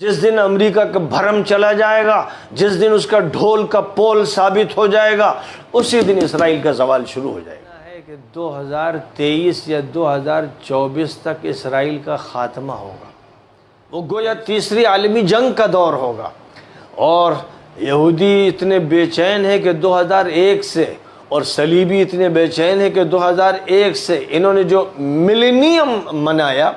جس دن امریکہ کا بھرم چلا جائے گا، جس دن اس کا ڈھول کا پول ثابت ہو جائے گا، اسی دن اسرائیل کا زوال شروع ہو جائے گا۔ ہے کہ 2023 یا 2024 تک اسرائیل کا خاتمہ ہوگا، وہ گویا تیسری عالمی جنگ کا دور ہوگا۔ اور یہودی اتنے بے چین ہیں کہ 2001 سے، اور صلیبی اتنے بے چین ہیں کہ 2001 سے انہوں نے جو ملینیم منایا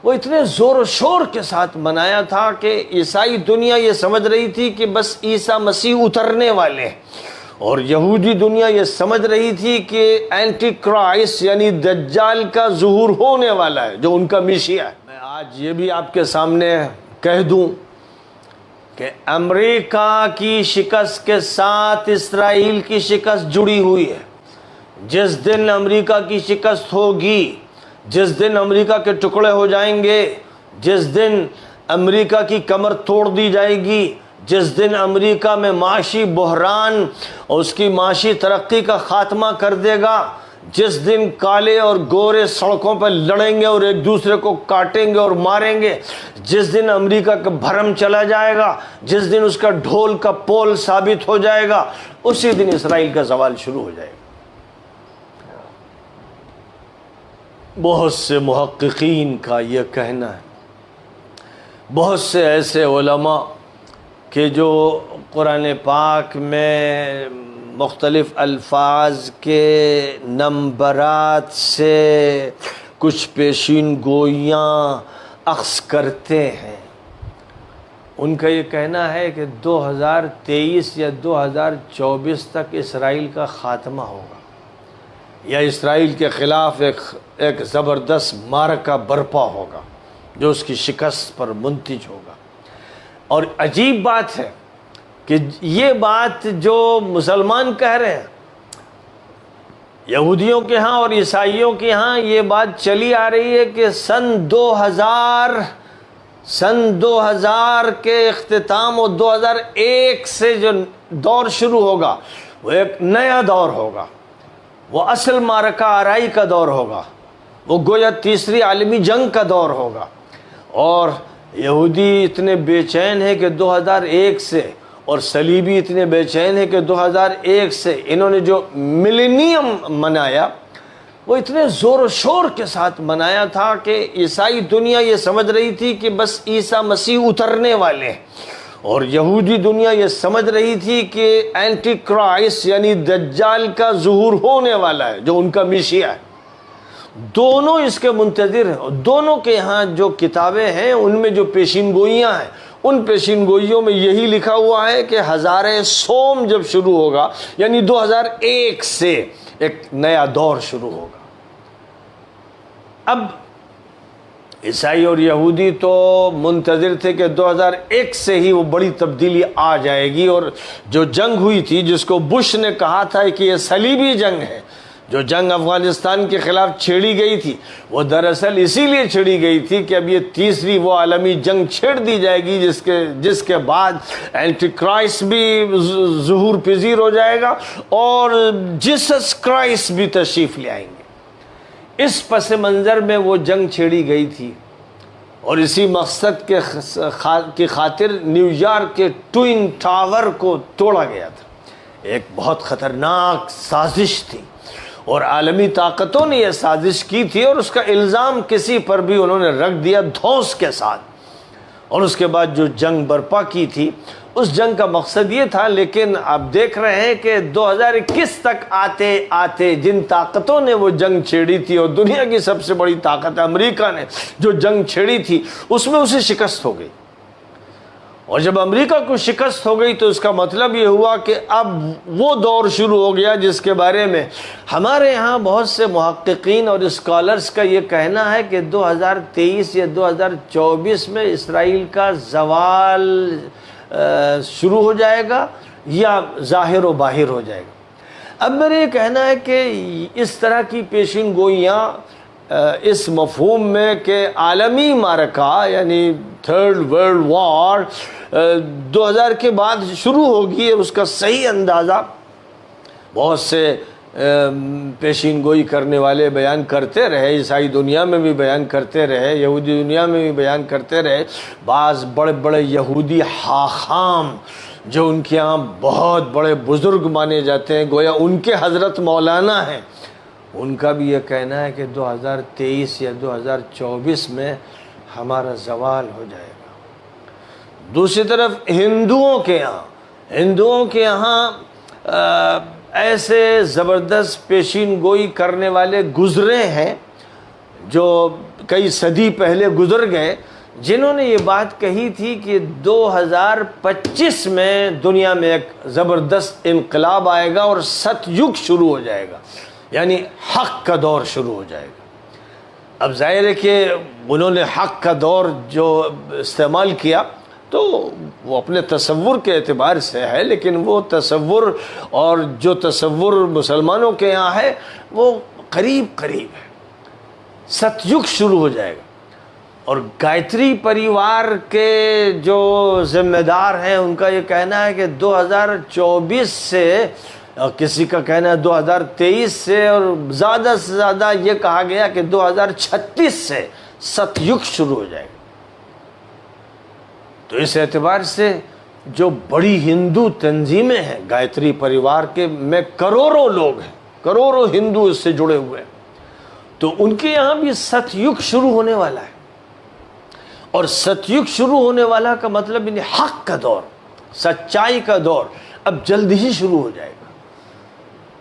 وہ اتنے زور و شور کے ساتھ منایا تھا کہ عیسائی دنیا یہ سمجھ رہی تھی کہ بس عیسیٰ مسیح اترنے والے ہیں، اور یہودی دنیا یہ سمجھ رہی تھی کہ اینٹی کرائسٹ یعنی دجال کا ظہور ہونے والا ہے جو ان کا میشیا ہے۔ میں آج یہ بھی آپ کے سامنے کہہ دوں کہ امریکہ کی شکست کے ساتھ اسرائیل کی شکست جڑی ہوئی ہے۔ جس دن امریکہ کی شکست ہوگی، جس دن امریکہ کے ٹکڑے ہو جائیں گے، جس دن امریکہ کی کمر توڑ دی جائے گی، جس دن امریکہ میں معاشی بحران اور اس کی معاشی ترقی کا خاتمہ کر دے گا، جس دن کالے اور گورے سڑکوں پر لڑیں گے اور ایک دوسرے کو کاٹیں گے اور ماریں گے، جس دن امریکہ کا بھرم چلا جائے گا، جس دن اس کا ڈھول کا پول ثابت ہو جائے گا، اسی دن اسرائیل کا زوال شروع ہو جائے گا۔ بہت سے محققین کا یہ کہنا ہے، بہت سے ایسے علماء کہ جو قرآن پاک میں مختلف الفاظ کے نمبرات سے کچھ پیشین گوئیاں اخذ کرتے ہیں، ان کا یہ کہنا ہے کہ 2023 یا 2024 تک اسرائیل کا خاتمہ ہوگا، یا اسرائیل کے خلاف ایک زبردست معرکہ برپا ہوگا جو اس کی شکست پر منتج ہوگا۔ اور عجیب بات ہے کہ یہ بات جو مسلمان کہہ رہے ہیں، یہودیوں کے ہاں اور عیسائیوں کے ہاں یہ بات چلی آ رہی ہے کہ سن 2000 کے اختتام اور 2001 سے جو دور شروع ہوگا وہ ایک نیا دور ہوگا، وہ اصل معرکہ آرائی کا دور ہوگا، وہ گویا تیسری عالمی جنگ کا دور ہوگا۔ اور یہودی اتنے بے چین ہیں کہ 2001 سے، اور صلیبی اتنے بے چین ہیں کہ 2001 سے انہوں نے جو ملینیم منایا وہ اتنے زور و شور کے ساتھ منایا تھا کہ عیسائی دنیا یہ سمجھ رہی تھی کہ بس عیسیٰ مسیح اترنے والے ہیں، اور یہودی دنیا یہ سمجھ رہی تھی کہ اینٹی کرائسٹ یعنی دجال کا ظہور ہونے والا ہے جو ان کا میشیا ہے۔ دونوں اس کے منتظر ہیں، اور دونوں کے ہاں جو کتابیں ہیں ان میں جو پیشین گوئیاں ہیں، ان پیشین گوئیوں میں یہی لکھا ہوا ہے کہ ہزارِ سوم جب شروع ہوگا یعنی 2001 سے ایک نیا دور شروع ہوگا۔ اب عیسائی اور یہودی تو منتظر تھے کہ 2001 سے ہی وہ بڑی تبدیلی آ جائے گی، اور جو جنگ ہوئی تھی جس کو بش نے کہا تھا کہ یہ صلیبی جنگ ہے، جو جنگ افغانستان کے خلاف چھیڑی گئی تھی، وہ دراصل اسی لیے چھیڑی گئی تھی کہ اب یہ تیسری وہ عالمی جنگ چھیڑ دی جائے گی جس کے بعد اینٹی کرائسٹ بھی ظہور پذیر ہو جائے گا اور جیسس کرائسٹ بھی تشریف لے آئیں گے۔ اس پس منظر میں وہ جنگ چھیڑی گئی تھی، اور اسی مقصد کی خاطر نیو یارک کے ٹوئن ٹاور کو توڑا گیا تھا۔ ایک بہت خطرناک سازش تھی، اور عالمی طاقتوں نے یہ سازش کی تھی، اور اس کا الزام کسی پر بھی انہوں نے رکھ دیا دھوس کے ساتھ، اور اس کے بعد جو جنگ برپا کی تھی اس جنگ کا مقصد یہ تھا۔ لیکن آپ دیکھ رہے ہیں کہ 2021 تک آتے آتے جن طاقتوں نے وہ جنگ چھیڑی تھی، اور دنیا کی سب سے بڑی طاقت امریکہ نے جو جنگ چھیڑی تھی اس میں اسے شکست ہو گئی، اور جب امریکہ کو شکست ہو گئی تو اس کا مطلب یہ ہوا کہ اب وہ دور شروع ہو گیا جس کے بارے میں ہمارے ہاں بہت سے محققین اور اسکالرز کا یہ کہنا ہے کہ 2023 یا 2024 میں اسرائیل کا زوال شروع ہو جائے گا یا ظاہر و باہر ہو جائے گا۔ اب میرا یہ کہنا ہے کہ اس طرح کی پیشین گوئیاں اس مفہوم میں کہ عالمی معرکہ یعنی تھرڈ ورلڈ وار 2000 کے بعد شروع ہوگی، اس کا صحیح اندازہ بہت سے پیشین گوئی کرنے والے بیان کرتے رہے، عیسائی دنیا میں بھی بیان کرتے رہے، یہودی دنیا میں بھی بیان کرتے رہے۔ بعض بڑے بڑے یہودی حاخام جو ان کے یہاں بہت بڑے بزرگ مانے جاتے ہیں، گویا ان کے حضرت مولانا ہیں، ان کا بھی یہ کہنا ہے کہ 2023 یا 2024 میں ہمارا زوال ہو جائے گا۔ دوسری طرف ہندوؤں کے یہاں ایسے زبردست پیشین گوئی کرنے والے گزرے ہیں جو کئی صدی پہلے گزر گئے، جنہوں نے یہ بات کہی تھی کہ 2025 میں دنیا میں ایک زبردست انقلاب آئے گا اور ست یگ شروع ہو جائے گا، یعنی حق کا دور شروع ہو جائے گا۔ اب ظاہر ہے کہ انہوں نے حق کا دور جو استعمال کیا تو وہ اپنے تصور کے اعتبار سے ہے، لیکن وہ تصور اور جو تصور مسلمانوں کے یہاں ہے وہ قریب ہے، ست یگ شروع ہو جائے گا۔ اور گایتری پریوار کے جو ذمہ دار ہیں ان کا یہ کہنا ہے کہ 2024 سے، کسی کا کہنا ہے 2023 سے، اور زیادہ سے زیادہ یہ کہا گیا کہ 2036 سے ست یگ شروع ہو جائے گا۔ تو اس اعتبار سے جو بڑی ہندو تنظیمیں ہیں گایتری پریوار کے میں کروڑوں لوگ ہیں، کروڑوں ہندو اس سے جڑے ہوئے ہیں، تو ان کے یہاں بھی ست یگ شروع ہونے والا ہے۔ اور ست یگ شروع ہونے والا کا مطلب یعنی حق کا دور، سچائی کا دور اب جلد ہی شروع ہو جائے گا۔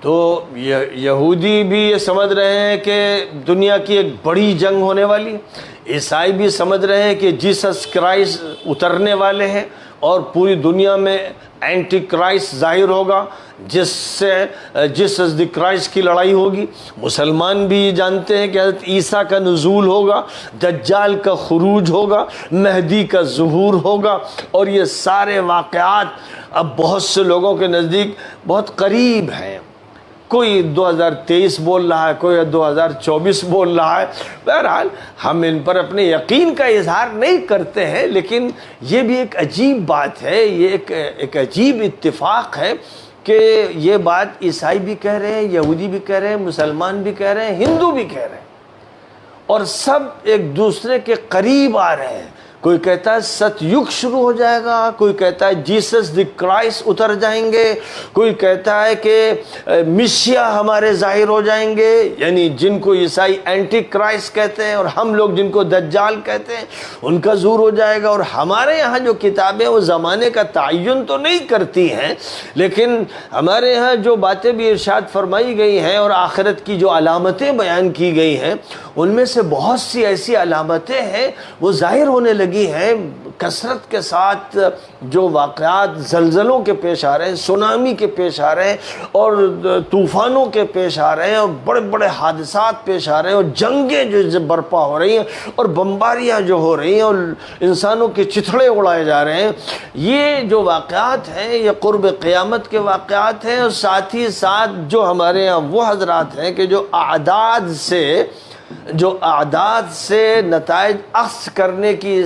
تو یہودی بھی یہ سمجھ رہے ہیں کہ دنیا کی ایک بڑی جنگ ہونے والی ہے، عیسائی بھی سمجھ رہے ہیں کہ جیسس کرائسٹ اترنے والے ہیں اور پوری دنیا میں اینٹی کرائسٹ ظاہر ہوگا، جس سے جیسس دی کرائسٹ کی لڑائی ہوگی۔ مسلمان بھی جانتے ہیں کہ حضرت عیسیٰ کا نزول ہوگا، دجال کا خروج ہوگا، مہدی کا ظہور ہوگا، اور یہ سارے واقعات اب بہت سے لوگوں کے نزدیک بہت قریب ہیں۔ کوئی 2023 بول رہا ہے، کوئی 2024 بول رہا ہے۔ بہرحال ہم ان پر اپنے یقین کا اظہار نہیں کرتے ہیں، لیکن یہ بھی ایک عجیب بات ہے، یہ ایک عجیب اتفاق ہے کہ یہ بات عیسائی بھی کہہ رہے ہیں، یہودی بھی کہہ رہے ہیں، مسلمان بھی کہہ رہے ہیں، ہندو بھی کہہ رہے ہیں، اور سب ایک دوسرے کے قریب آ رہے ہیں۔ کوئی کہتا ہے ست یگ شروع ہو جائے گا، کوئی کہتا ہے جیسس دی کرائسٹ اتر جائیں گے، کوئی کہتا ہے کہ مسیح ہمارے ظاہر ہو جائیں گے، یعنی جن کو عیسائی اینٹی کرائسٹ کہتے ہیں اور ہم لوگ جن کو دجال کہتے ہیں ان کا ظہور ہو جائے گا۔ اور ہمارے یہاں جو کتابیں وہ زمانے کا تعین تو نہیں کرتی ہیں، لیکن ہمارے یہاں جو باتیں بھی ارشاد فرمائی گئی ہیں اور آخرت کی جو علامتیں بیان کی گئی ہیں ان میں سے بہت سی ایسی علامتیں ہیں وہ ظاہر ہونے لگی ہیں کثرت کے ساتھ۔ جو واقعات زلزلوں کے پیش آ رہے ہیں، سونامی کے پیش آ رہے ہیں، اور طوفانوں کے پیش آ رہے ہیں، اور بڑے بڑے حادثات پیش آ رہے ہیں، اور جنگیں جو برپا ہو رہی ہیں، اور بمباریاں جو ہو رہی ہیں، اور انسانوں کے چتھڑے اڑائے جا رہے ہیں، یہ جو واقعات ہیں یہ قرب قیامت کے واقعات ہیں۔ اور ساتھ ہی ساتھ جو ہمارے یہاں وہ حضرات ہیں کہ جو اعداد سے نتائج اخذ کرنے کی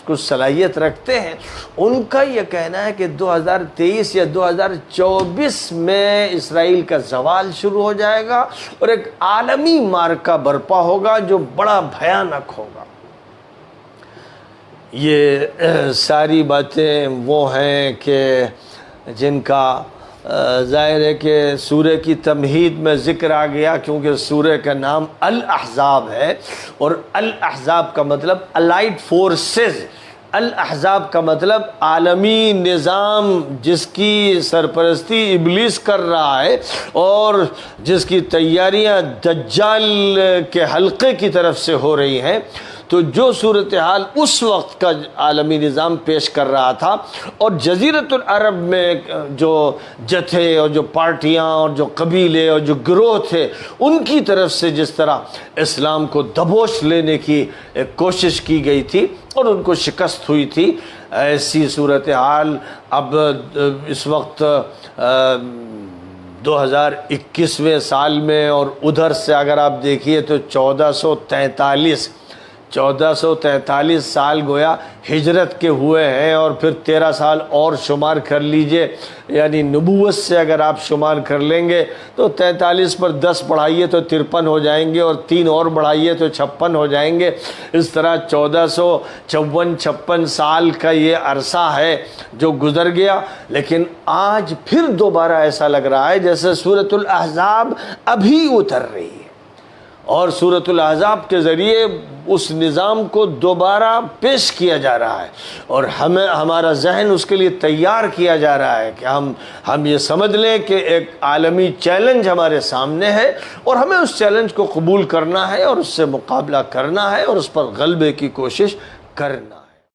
کچھ صلاحیت رکھتے ہیں، ان کا یہ کہنا ہے کہ 2023 یا 2024 میں اسرائیل کا زوال شروع ہو جائے گا اور ایک عالمی معرکہ برپا ہوگا جو بڑا بھیانک ہوگا۔ یہ ساری باتیں وہ ہیں کہ جن کا ظاہر ہے کہ سورہ کی تمہید میں ذکر آ گیا، کیونکہ سورہ کا نام الاحزاب ہے، اور الاحزاب کا مطلب الائڈ فورسز، الاحزاب کا مطلب عالمی نظام جس کی سرپرستی ابلیس کر رہا ہے اور جس کی تیاریاں دجال کے حلقے کی طرف سے ہو رہی ہیں۔ تو جو صورتحال اس وقت کا عالمی نظام پیش کر رہا تھا، اور جزیرۃ العرب میں جو جتھے اور جو پارٹیاں اور جو قبیلے اور جو گروہ تھے ان کی طرف سے جس طرح اسلام کو دبوچ لینے کی ایک کوشش کی گئی تھی اور ان کو شکست ہوئی تھی، ایسی صورتحال اب اس وقت 2021ویں سال میں، اور ادھر سے اگر آپ دیکھیے تو 1443 1443 سال گویا ہجرت کے ہوئے ہیں، اور پھر 13 سال اور شمار کر لیجئے، یعنی نبوت سے اگر آپ شمار کر لیں گے تو 43 پر 10 بڑھائیے تو 53 ہو جائیں گے، اور 3 اور بڑھائیے تو 56 ہو جائیں گے۔ اس طرح 1454-56 سال کا یہ عرصہ ہے جو گزر گیا، لیکن آج پھر دوبارہ ایسا لگ رہا ہے جیسے سورۃ الاحزاب ابھی اتر رہی ہے، اور سورۃ الاحزاب کے ذریعے اس نظام کو دوبارہ پیش کیا جا رہا ہے، اور ہمارا ذہن اس کے لیے تیار کیا جا رہا ہے کہ ہم یہ سمجھ لیں کہ ایک عالمی چیلنج ہمارے سامنے ہے، اور ہمیں اس چیلنج کو قبول کرنا ہے، اور اس سے مقابلہ کرنا ہے، اور اس پر غلبے کی کوشش کرنا ہے۔